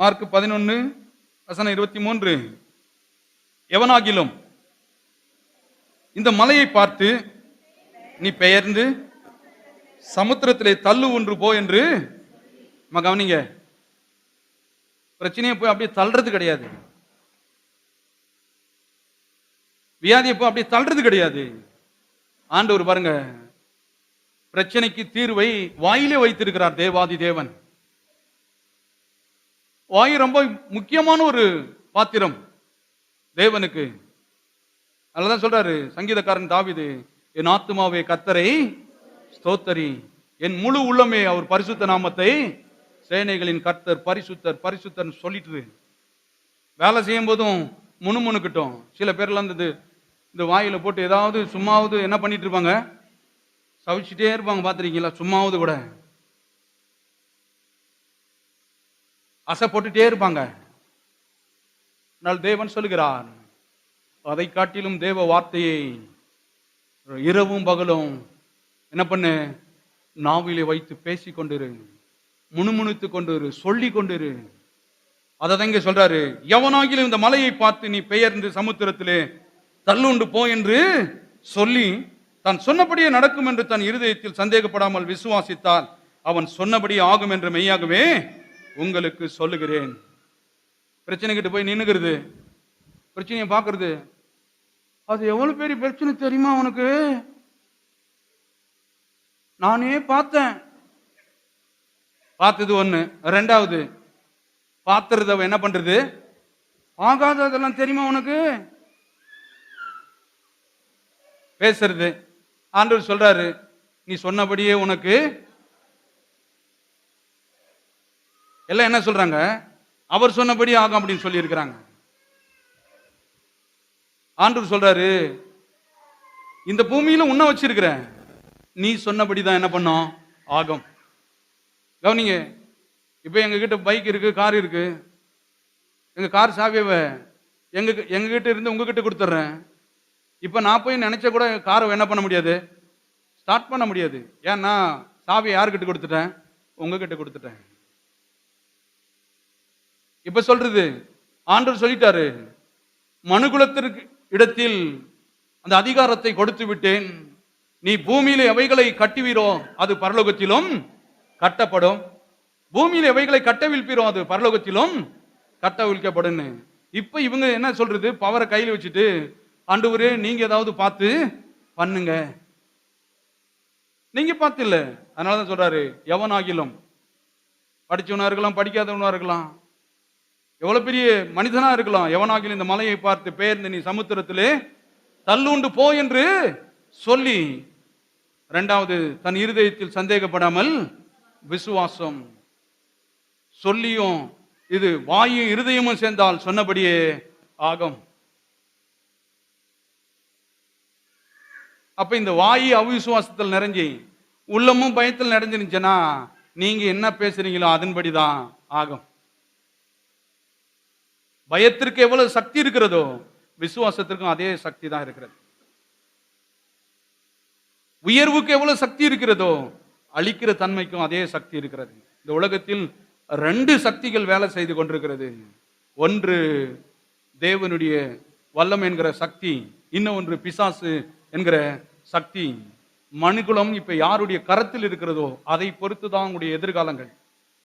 Mark 11 வசனம் 23. எவனாகிலும் இந்த மலையை பார்த்து நீ பெயர்ந்து சமுத்திரத்திலே தள்ளு ஒன்று போ என்று கவனிங்க. பிரச்சனையை போய் அப்படியே தள்ளுறது கிடையாது, வியாதியை போய் அப்படியே தள்ளுறது கிடையாது. ஆண்டவர் பாருங்க, பிரச்சனைக்கு தீர்வை வாயிலே வைத்திருக்கிறார் தேவாதி தேவன். வாய் ரொம்ப முக்கியமான ஒரு பாத்திரம் தேவனுக்கு. அதுதான் சொல்றாரு சங்கீதக்காரன் தாவீது, என் ஆத்துமாவே கர்த்தரை ஸ்தோத்தரி, என் முழு உள்ளமே அவர் பரிசுத்த நாமத்தை, சேனைகளின் கர்த்தர் பரிசுத்தர் பரிசுத்தர் சொல்லிட்டு வேலை செய்யும் போதும் முணுமுணுக்கிட்டோம். சில பேர்லாம் இந்த வாயில போட்டு ஏதாவது சும்மாவது என்ன பண்ணிட்டு இருப்பாங்க, சவிச்சுட்டே இருப்பாங்க. பார்த்துருக்கீங்களா? சும்மாவது கூட அசை போட்டுட்டே இருப்பாங்க. தேவன் சொல்லுகிறார், அதை காட்டிலும் தேவ வார்த்தையை இரவும் பகலும் என்ன பண்ணு, நாவிலே வைத்து பேசி கொண்டிரு, முணுமுணுத்து கொண்டிரு, சொல்லி கொண்டிரு. அதை இங்க சொல்றாரு, எவனாகிலும் இந்த மலையை பார்த்து நீ பெயர்ந்து சமுத்திரத்திலே தள்ளுண்டு போ என்று சொல்லி தான் சொன்னபடியே நடக்கும் என்று தன் இருதயத்தில் சந்தேகப்படாமல் விசுவாசித்தால் அவன் சொன்னபடி ஆகும் என்று மெய்யாகவே உங்களுக்கு சொல்லுகிறேன். பிரச்சனை கிட்ட போய் நின்னுகிறது, பிரச்சனையை பார்க்கறது, அது எவ்வளவு பெரிய பிரச்சனை தெரியுமா உனக்கு? நானே பார்த்தேன். பார்த்தது ஒண்ணு. ரெண்டாவது பார்த்துறது என்ன பண்றது, ஆகாததெல்லாம் தெரியுமா உனக்கு? பேசுறது. ஆண்டவர் சொல்றாரு, நீ சொன்னபடியே உனக்கு எல்லாம் என்ன சொல்றாங்க, அவர் சொன்னபடி ஆகும் அப்படின்னு சொல்லி இருக்கிறாங்க. ஆண்டவர் சொல்றாரு, இந்த பூமியில உன்ன வச்சிருக்கிறேன், நீ சொன்னபடிதான் என்ன பண்ணும், ஆகும். கவனிங்க, இப்ப எங்க கிட்ட பைக் இருக்கு, கார் இருக்கு. எங்க கார் சாவியவை எங்க கிட்ட இருந்து உங்ககிட்ட கொடுத்துட்றேன். இப்ப நான் போய் நினைச்ச கூட காரை என்ன பண்ண முடியாது, ஸ்டார்ட் பண்ண முடியாது. ஏன்னா சாவியை யாருக்கிட்ட கொடுத்துட்டேன், உங்ககிட்ட கொடுத்துட்டேன். இப்ப சொல்றது, ஆண்டவர் சொல்லிட்டாரு, மனுகுலத்திற்கு இடத்தில் அந்த அதிகாரத்தை கொடுத்து விட்டேன். நீ பூமியில எவைகளை கட்டுவீரோ அது பரலோகத்திலும் கட்டப்படும், பூமியில எவைகளை கட்டவிழ்ப்பீரோ அது பரலோகத்திலும் கட்டவிழ்க்கப்படும். இப்ப இவங்க என்ன சொல்றது, பவரை கையில் வச்சுட்டு, ஆண்டவரே நீங்க ஏதாவது பார்த்து பண்ணுங்க. நீங்க பார்த்து இல்ல. அதனாலதான் சொல்றாரு, எவனாகிலும் படிச்சவனா இருக்கலாம், படிக்காதவனா இருக்கலாம், எவ்வளவு பெரிய மனிதனா இருக்கலாம், எவனாகிலும் இந்த மலையை பார்த்து பெயர்ந்து நீ சமுத்திரத்திலே தள்ளுண்டு போ என்று சொல்லி, இரண்டாவது தன் இருதயத்தில் சந்தேகப்படாமல் விசுவாசம் சொல்லியும், இது வாயும் இருதயமும் சேர்ந்தால் சொன்னபடியே ஆகும். அப்ப இந்த வாயு அவிசுவாசத்தில் நிறைஞ்சி உள்ளமும் பயத்தில் நிறைஞ்சிருந்துச்சுன்னா நீங்க என்ன பேசுறீங்களோ அதன்படிதான் ஆகும். பயத்திற்கு எவ்வளவு சக்தி இருக்கிறதோ விசுவாசத்திற்கும் அதே சக்தி தான் இருக்கிறது. உயர்வுக்கு எவ்வளவு சக்தி இருக்கிறதோ அழிக்கிற தன்மைக்கும் அதே சக்தி இருக்கிறது. இந்த உலகத்தில் 2 சக்திகள் வேலை செய்து கொண்டிருக்கிறது. ஒன்று தேவனுடைய வல்லம் என்கிற சக்தி, இன்னொன்று பிசாசு என்கிற சக்தி. மனுகுலம் இப்ப யாருடைய கரத்தில் இருக்கிறதோ அதை பொறுத்துதான் உங்களுடைய எதிர்காலங்கள்.